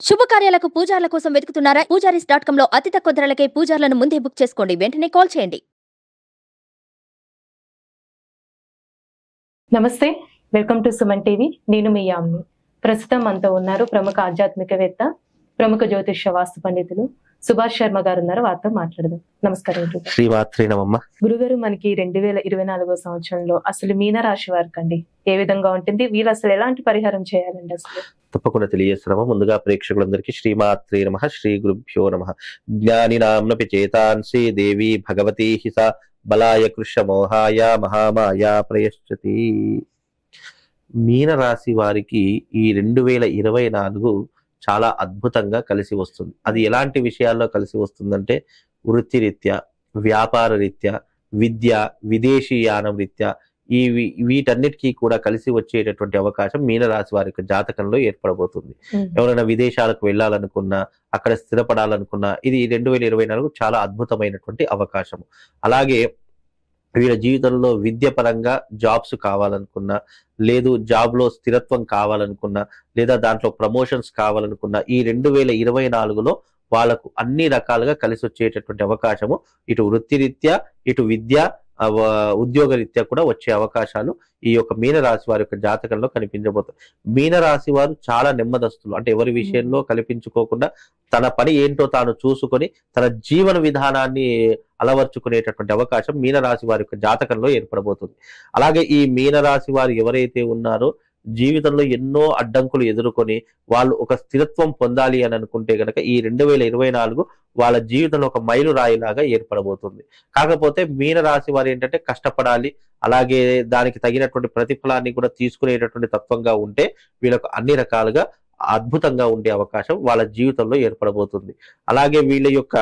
శుభకార్యాలకు పూజార్ల కోసం వెతుకుతున్నారా? పూజారీస్.com లో అతి తక్కువ ధరలకే పూజార్లను ముందే బుక్ చేసుకోండి. వెంటనే కాల్ చేయండి. నమస్తే, వెల్కమ్ టు సుమన్ టీవీ. నేను మీ యామ్ని. ప్రస్తుతం మనతో ఉన్నారు ప్రముఖ ఆధ్యాత్మికవేత్త, ప్రముఖ జ్యోతిష్య వాస్తు పండితులు సుభాష్ శర్మ గారు ఉన్నారు. వారితో మాట్లాడదాం. నమస్కారం. శ్రీమాత్రే నమః. గురుగారు, మనకి 2024 సంవత్సరంలో అసలు మీనరాశి వారికి అండి ఏ విధంగా ఉంటుంది? వీళ్ళు అసలు ఎలాంటి పరిహారం చేయాలండి? అసలు తప్పకుండా తెలియజేస్తున్నాము. ముందుగా ప్రేక్షకులందరికీ శ్రీమాత్రే నమః, శ్రీ గురుభ్యో నమః. జ్ఞానినాంనపి చేతాంసి దేవి భగవతి హిస బలాయ కృష మోహాయ మహామాయ ప్రయశ్చతి. మీనరాశి వారికి ఈ 2024 చాలా అద్భుతంగా కలిసి వస్తుంది. అది ఎలాంటి విషయాల్లో కలిసి వస్తుందంటే, వృత్తిరీత్యా, వ్యాపార రీత్యా, విద్య, విదేశీయానం రీత్యా వీటన్నిటికీ కూడా కలిసి వచ్చేటటువంటి అవకాశం మీనరాశి వారి యొక్క జాతకంలో ఏర్పడబోతుంది. ఎవరైనా విదేశాలకు వెళ్ళాలనుకున్నా, అక్కడ స్థిరపడాలనుకున్నా, ఇది 2024 చాలా అద్భుతమైనటువంటి అవకాశం. అలాగే వీళ్ళ జీవితంలో విద్య పరంగా జాబ్స్ కావాలనుకున్నా, లేదు జాబ్లో స్థిరత్వం కావాలనుకున్నా, లేదా దాంట్లో ప్రమోషన్స్ కావాలనుకున్నా, ఈ 2024లో వాళ్ళకు అన్ని రకాలుగా కలిసి వచ్చేటటువంటి అవకాశము ఇటు వృత్తిరీత్యా, ఇటు విద్య, ఉద్యోగ రీత్యా కూడా వచ్చే అవకాశాలు ఈ యొక్క మీనరాశి వారి యొక్క జాతకంలో కనిపించబోతుంది. మీనరాశి వారు చాలా నెమ్మదస్తులు. అంటే ఎవరి విషయంలో కల్పించుకోకుండా తన పని ఏంటో తాను చూసుకొని తన జీవన విధానాన్ని అలవర్చుకునేటటువంటి అవకాశం మీనరాశి వారి యొక్క జాతకంలో ఏర్పడబోతుంది. అలాగే ఈ మీనరాశి వారు ఎవరైతే ఉన్నారో జీవితంలో ఎన్నో అడ్డంకులు ఎదుర్కొని వాళ్ళు ఒక స్థిరత్వం పొందాలి అని అనుకుంటే గనక ఈ 2024 వాళ్ళ జీవితంలో ఒక మైలురాయిలాగా ఏర్పడబోతుంది. కాకపోతే మీనరాశి వారు ఏంటంటే కష్టపడాలి, అలాగే దానికి తగినటువంటి ప్రతిఫలాన్ని కూడా తీసుకునేటటువంటి తత్వంగా ఉంటే వీళ్ళకు అన్ని రకాలుగా అద్భుతంగా ఉండే అవకాశం వాళ్ళ జీవితంలో ఏర్పడబోతుంది. అలాగే వీళ్ళ యొక్క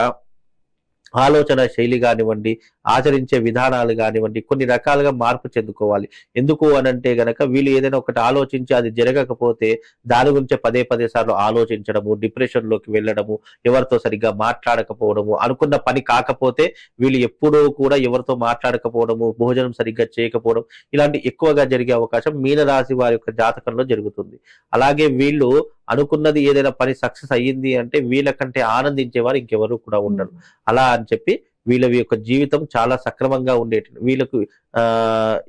ఆలోచన శైలి కానివ్వండి, ఆచరించే విధానాలు కానివ్వండి, కొన్ని రకాలుగా మార్పు చెందుకోవాలి. ఎందుకు అనంటే గనక వీళ్ళు ఏదైనా ఒకటి ఆలోచించి అది జరగకపోతే దాని గురించి పదే సార్లు ఆలోచించడము, డిప్రెషన్లోకి వెళ్ళడము, ఎవరితో సరిగ్గా మాట్లాడకపోవడము, అనుకున్న పని కాకపోతే వీళ్ళు ఎప్పుడూ కూడా ఎవరితో మాట్లాడకపోవడము, భోజనం సరిగ్గా చేయకపోవడం, ఇలాంటి ఎక్కువగా జరిగే అవకాశం మీనరాశి వారి యొక్క జాతకంలో జరుగుతుంది. అలాగే వీళ్ళు అనుకున్నది ఏదైనా పని సక్సెస్ అయ్యింది అంటే వీళ్ళకంటే ఆనందించేవారు ఇంకెవరు కూడా ఉండరు. అలా అని చెప్పి వీళ్ళ యొక్క జీవితం చాలా సక్రమంగా ఉండేటట్టు, వీళ్ళకు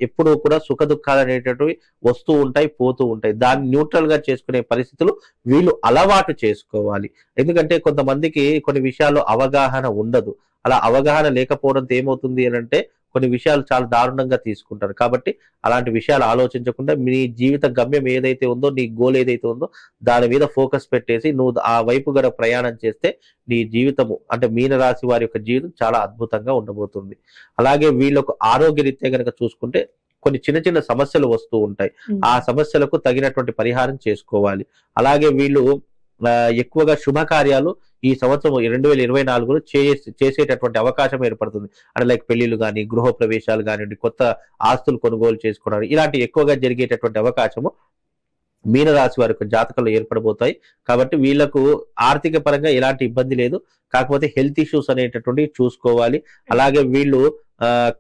ఎప్పుడూ కూడా సుఖ దుఃఖాలు అనేటటువంటివి వస్తూ ఉంటాయి, పోతూ ఉంటాయి. దాన్ని న్యూట్రల్ గా చేసుకునే పరిస్థితులు వీళ్ళు అలవాటు చేసుకోవాలి. ఎందుకంటే కొంతమందికి కొన్ని విషయాల్లో అవగాహన ఉండదు. అలా అవగాహన లేకపోవడంతో ఏమవుతుంది అని అంటే కొన్ని విషయాలు చాలా దారుణంగా తీసుకుంటారు. కాబట్టి అలాంటి విషయాలు ఆలోచించకుండా నీ జీవిత గమ్యం ఏదైతే ఉందో, నీ గోల్ ఏదైతే ఉందో దాని మీద ఫోకస్ పెట్టేసి నువ్వు ఆ వైపు గల ప్రయాణం చేస్తే నీ జీవితము అంటే మీనరాశి వారి యొక్క జీవితం చాలా అద్భుతంగా ఉండబోతుంది. అలాగే వీళ్ళకు ఆరోగ్య రీత్యా కనుక చూసుకుంటే కొన్ని చిన్న సమస్యలు వస్తూ ఉంటాయి. ఆ సమస్యలకు తగినటువంటి పరిహారం చేసుకోవాలి. అలాగే వీళ్ళు ఎక్కువగా శుభకార్యాలు ఈ సంవత్సరం 2024లో చేసేటటువంటి అవకాశం ఏర్పడుతుంది. అంటే లైక్ పెళ్లిళ్ళు కానీ, గృహ ప్రవేశాలు కానివ్వండి, కొత్త ఆస్తులు కొనుగోలు చేసుకోవడం, ఇలాంటి ఎక్కువగా జరిగేటటువంటి అవకాశము మీనరాశి వారి యొక్క జాతకంలో ఏర్పడబోతాయి. కాబట్టి వీళ్లకు ఆర్థిక పరంగా ఎలాంటి ఇబ్బంది లేదు. కాకపోతే హెల్త్ ఇష్యూస్ అనేటటువంటివి చూసుకోవాలి. అలాగే వీళ్ళు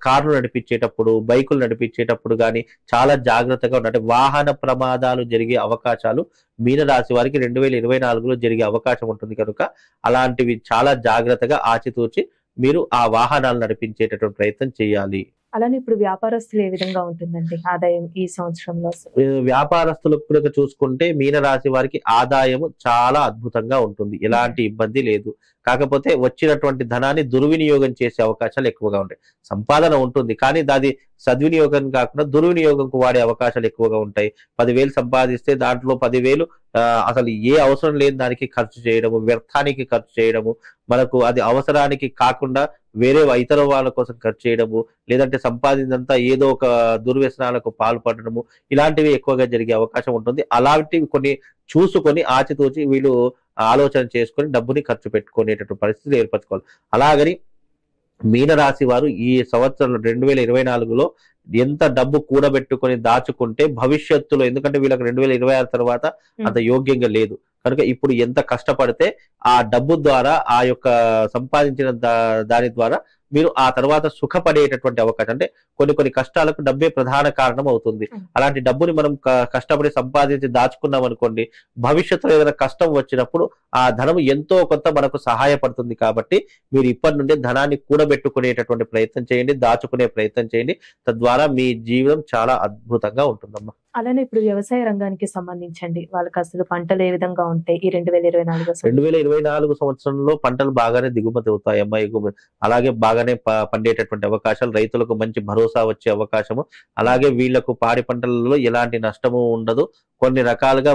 కార్లు నడిపించేటప్పుడు, బైకులు నడిపించేటప్పుడు కానీ చాలా జాగ్రత్తగా ఉండాలి. వాహన ప్రమాదాలు జరిగే అవకాశాలు మీనరాశి వారికి 2024లో జరిగే అవకాశం ఉంటుంది కనుక అలాంటివి చాలా జాగ్రత్తగా ఆచితూచి మీరు ఆ వాహనాలు నడిపించేటటువంటి ప్రయత్నం చేయాలి. అలానే ఇప్పుడు వ్యాపారస్తులు ఏ విధంగా ఉంటుందండి ఆదాయం ఈ సంవత్సరంలో? వ్యాపారస్తులకు కూడా చూసుకుంటే మీనరాశి వారికి ఆదాయం చాలా అద్భుతంగా ఉంటుంది, ఎలాంటి ఇబ్బంది లేదు. కాకపోతే వచ్చినటువంటి ధనాన్ని దుర్వినియోగం చేసే అవకాశాలు ఎక్కువగా ఉంటాయి. సంపాదన ఉంటుంది కానీ దాది సద్వినియోగం కాకుండా దుర్వినియోగంకు వాడే అవకాశాలు ఎక్కువగా ఉంటాయి. 10,000 సంపాదిస్తే దాంట్లో 10,000 అసలు ఏ అవసరం లేని దానికి ఖర్చు చేయడము, వ్యర్థానికి ఖర్చు చేయడము, మనకు అది అవసరానికి కాకుండా వేరే ఇతర వాళ్ళ కోసం ఖర్చు చేయడము, లేదంటే సంపాదిందంతా ఏదో ఒక దుర్వ్యసనాలకు పాల్పడడము, ఇలాంటివి ఎక్కువగా జరిగే అవకాశం ఉంటుంది. అలాంటివి కొన్ని చూసుకొని ఆచితూచి వీళ్ళు ఆలోచన చేసుకొని డబ్బుని ఖర్చు పెట్టుకునేటటువంటి పరిస్థితులు ఏర్పరచుకోవాలి. అలాగని మీనరాశి వారు ఈ సంవత్సరంలో 2024లో ఎంత డబ్బు కూడబెట్టుకొని దాచుకుంటే భవిష్యత్తులో, ఎందుకంటే వీళ్ళకి 2026 తర్వాత అంత యోగ్యంగా లేదు కనుక ఇప్పుడు ఎంత కష్టపడితే ఆ డబ్బు ద్వారా, ఆ యొక్క సంపాదించిన దాని ద్వారా మీరు ఆ తర్వాత సుఖపడేటటువంటి అవకాశం, అంటే కొన్ని కష్టాలకు డబ్బే ప్రధాన కారణం అవుతుంది. అలాంటి డబ్బుని మనం కష్టపడి సంపాదించి దాచుకున్నాం అనుకోండి, భవిష్యత్తులో ఏదైనా కష్టం వచ్చినప్పుడు ఆ ధనం ఎంతో కొంత మనకు సహాయపడుతుంది. కాబట్టి మీరు ఇప్పటి నుండే ధనాన్ని కూడబెట్టుకునేటటువంటి ప్రయత్నం చేయండి, దాచుకునే ప్రయత్నం చేయండి. తద్వారా మీ జీవితం చాలా అద్భుతంగా ఉంటుందమ్మా. అలానే ఇప్పుడు వ్యవసాయ రంగానికి సంబంధించండి, వాళ్ళకి అసలు పంటలు ఏ విధంగా ఉంటాయి ఈ 2024 2024 సంవత్సరంలో పంటలు బాగానే దిగుమతి అవుతాయమ్మా. అలాగే బాగానే పండేటటువంటి అవకాశాలు, రైతులకు మంచి భరోసా వచ్చే అవకాశము, అలాగే వీళ్లకు పాడి పంటలలో ఎలాంటి నష్టము ఉండదు. కొన్ని రకాలుగా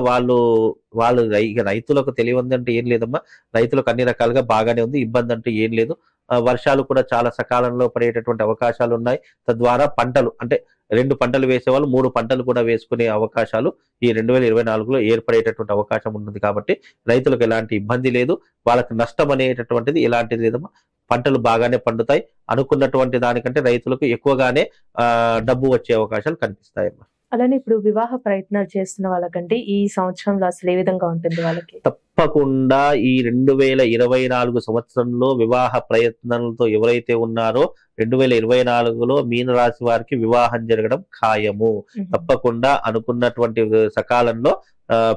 రైతులకు తెలియందంటే ఏం లేదమ్మా, రైతులకు అన్ని రకాలుగా బాగానే ఉంది, ఇబ్బంది అంటూ ఏం లేదు. వర్షాలు కూడా చాలా సకాలంలో పడేటటువంటి అవకాశాలు ఉన్నాయి. తద్వారా పంటలు, అంటే 2 పంటలు వేసేవాళ్ళు 3 పంటలు కూడా వేసుకునే అవకాశాలు ఈ 2024లో ఏర్పడేటటువంటి అవకాశం ఉన్నది. కాబట్టి రైతులకు ఎలాంటి ఇబ్బంది లేదు, వాళ్ళకి నష్టం అనేటటువంటిది ఎలాంటిది లేదమ్మా. పంటలు బాగానే పండుతాయి, అనుకున్నటువంటి దానికంటే రైతులకు ఎక్కువగానే డబ్బు వచ్చే అవకాశాలు కనిపిస్తాయమ్మా. అలానే ఇప్పుడు వివాహ ప్రయత్నాలు చేస్తున్న వాళ్ళకంటే ఈ సంవత్సరంలో అసలు ఏ విధంగా ఉంటుంది వాళ్ళకి? తప్పకుండా ఈ 2024 సంవత్సరంలో వివాహ ప్రయత్నాలతో ఎవరైతే ఉన్నారో 2024లో మీనరాశి వారికి వివాహం జరగడం ఖాయము. తప్పకుండా అనుకున్నటువంటి సకాలంలో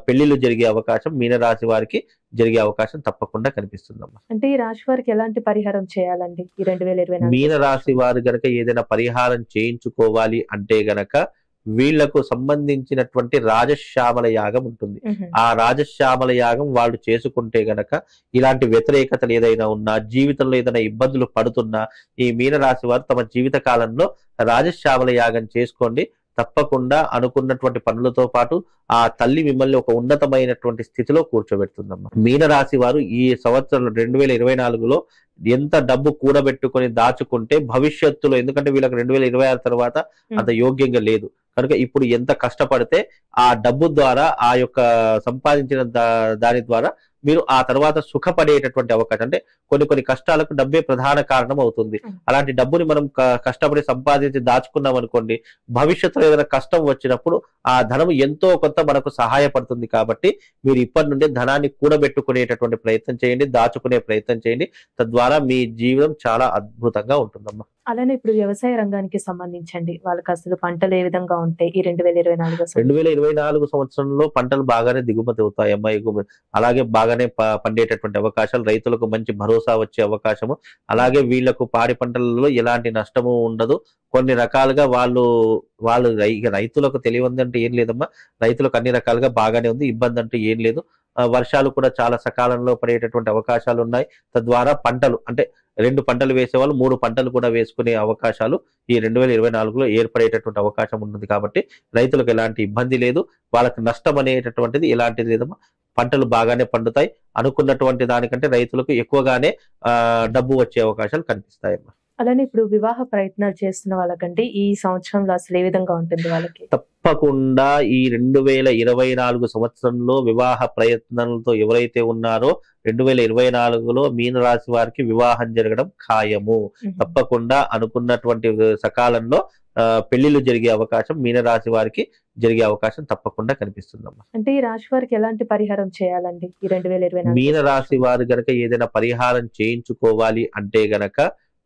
పెళ్లిళ్ళు జరిగే అవకాశం మీనరాశి వారికి జరిగే అవకాశం తప్పకుండా కనిపిస్తుందమ్మా. అంటే ఈ రాశి వారికి ఎలాంటి పరిహారం చేయాలండి ఈ 2024? మీనరాశి వారు గనక ఏదైనా పరిహారం చేయించుకోవాలి అంటే గనక వీళ్లకు సంబంధించినటువంటి రాజశ్యామల యాగం ఉంటుంది. ఆ రాజశ్యామల యాగం వాళ్ళు చేసుకుంటే గనక ఇలాంటి వ్యతిరేకతలు ఏదైనా ఉన్నా, జీవితంలో ఏదైనా ఇబ్బందులు పడుతున్నా, ఈ మీనరాశి వారు తమ జీవిత కాలంలో రాజశ్యామల యాగం చేసుకోండి. తప్పకుండా అనుకున్నటువంటి పనులతో పాటు ఆ తల్లి మిమ్మల్ని ఒక ఉన్నతమైనటువంటి స్థితిలో కూర్చోబెడుతుందమ్మా. మీనరాశి వారు ఈ సంవత్సరం 2024లో ఎంత డబ్బు కూడబెట్టుకొని దాచుకుంటే భవిష్యత్తులో, ఎందుకంటే వీళ్ళకి 2026 తర్వాత అంత యోగ్యంగా లేదు కనుక ఇప్పుడు ఎంత కష్టపడితే ఆ డబ్బు ద్వారా, ఆ యొక్క సంపాదించిన దాని ద్వారా మీరు ఆ తర్వాత సుఖపడేటటువంటి అవకాశం, అంటే కొన్ని కష్టాలకు డబ్బే ప్రధాన కారణం అవుతుంది. అలాంటి డబ్బుని మనం కష్టపడి సంపాదించి దాచుకున్నాం అనుకోండి, భవిష్యత్తులో ఏదైనా కష్టం వచ్చినప్పుడు ఆ ధనం ఎంతో కొంత మనకు సహాయపడుతుంది. కాబట్టి మీరు ఇప్పటి నుండే ధనాన్ని కూడబెట్టుకునేటటువంటి ప్రయత్నం చేయండి, దాచుకునే ప్రయత్నం చేయండి. తద్వారా మీ జీవితం చాలా అద్భుతంగా ఉంటుందమ్మా. అలానే ఇప్పుడు వ్యవసాయ రంగానికి సంబంధించండి, వాళ్ళకి అసలు పంటలు ఏ విధంగా ఉంటాయి ఈ 2024? 2024 సంవత్సరంలో పంటలు బాగానే దిగుమతి అవుతాయమ్మా. అలాగే బాగానే పండేటటువంటి అవకాశాలు, రైతులకు మంచి భరోసా వచ్చే అవకాశము, అలాగే వీళ్లకు పాడి పంటలలో ఎలాంటి నష్టము ఉండదు. కొన్ని రకాలుగా రైతులకు తెలియందంటే ఏం లేదమ్మా, రైతులకు అన్ని రకాలుగా బాగానే ఉంది, ఇబ్బంది అంటూ ఏం లేదు. వర్షాలు కూడా చాలా సకాలంలో పడేటటువంటి అవకాశాలు ఉన్నాయి. తద్వారా పంటలు, అంటే 2 పంటలు వేసేవాళ్ళు 3 పంటలు కూడా వేసుకునే అవకాశాలు ఈ 2024లో ఏర్పడేటటువంటి అవకాశం ఉన్నది. కాబట్టి రైతులకు ఎలాంటి ఇబ్బంది లేదు, వాళ్ళకి నష్టం అనేటటువంటిది ఎలాంటిది లేదమ్మా. పంటలు బాగానే పండుతాయి, అనుకున్నటువంటి దానికంటే రైతులకు ఎక్కువగానే డబ్బు వచ్చే అవకాశాలు కనిపిస్తాయమ్మా. అలానే ఇప్పుడు వివాహ ప్రయత్నాలు చేస్తున్న వాళ్ళకంటే ఈ సంవత్సరంలో అసలు ఏ విధంగా ఉంటుంది వాళ్ళకి? తప్పకుండా ఈ 2024 సంవత్సరంలో వివాహ ప్రయత్నాలతో ఎవరైతే ఉన్నారో 2024లో మీనరాశి వారికి వివాహం జరగడం ఖాయము. తప్పకుండా అనుకున్నటువంటి సకాలంలో పెళ్లిళ్ళు జరిగే అవకాశం మీనరాశి వారికి జరిగే అవకాశం తప్పకుండా కనిపిస్తుందమ్మా. అంటే ఈ రాశి వారికి ఎలాంటి పరిహారం చేయాలండి ఈ 2024? మీనరాశి వారు గనక ఏదైనా పరిహారం చేయించుకోవాలి అంటే గనక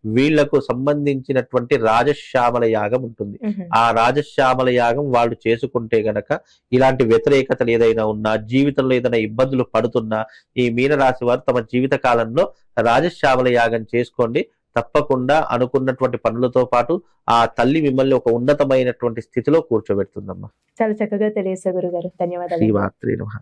వీళ్లకు సంబంధించినటువంటి రాజశ్యామల యాగం ఉంటుంది. ఆ రాజశ్యామల యాగం వాళ్ళు చేసుకుంటే గనక ఇలాంటి వ్యతిరేకతలు ఏదైనా ఉన్నా, జీవితంలో ఏదైనా ఇబ్బందులు పడుతున్నా, ఈ మీనరాశి వారు తమ జీవిత కాలంలో రాజశ్యామల యాగం చేసుకోండి. తప్పకుండా అనుకున్నటువంటి పనులతో పాటు ఆ తల్లి మిమ్మల్ని ఒక ఉన్నతమైనటువంటి స్థితిలో కూర్చోబెడుతుందమ్మా. చాలా చక్కగా తెలియజేశారు గురుగారు, ధన్యవాదాలు. శ్రీమాత్రే నమః.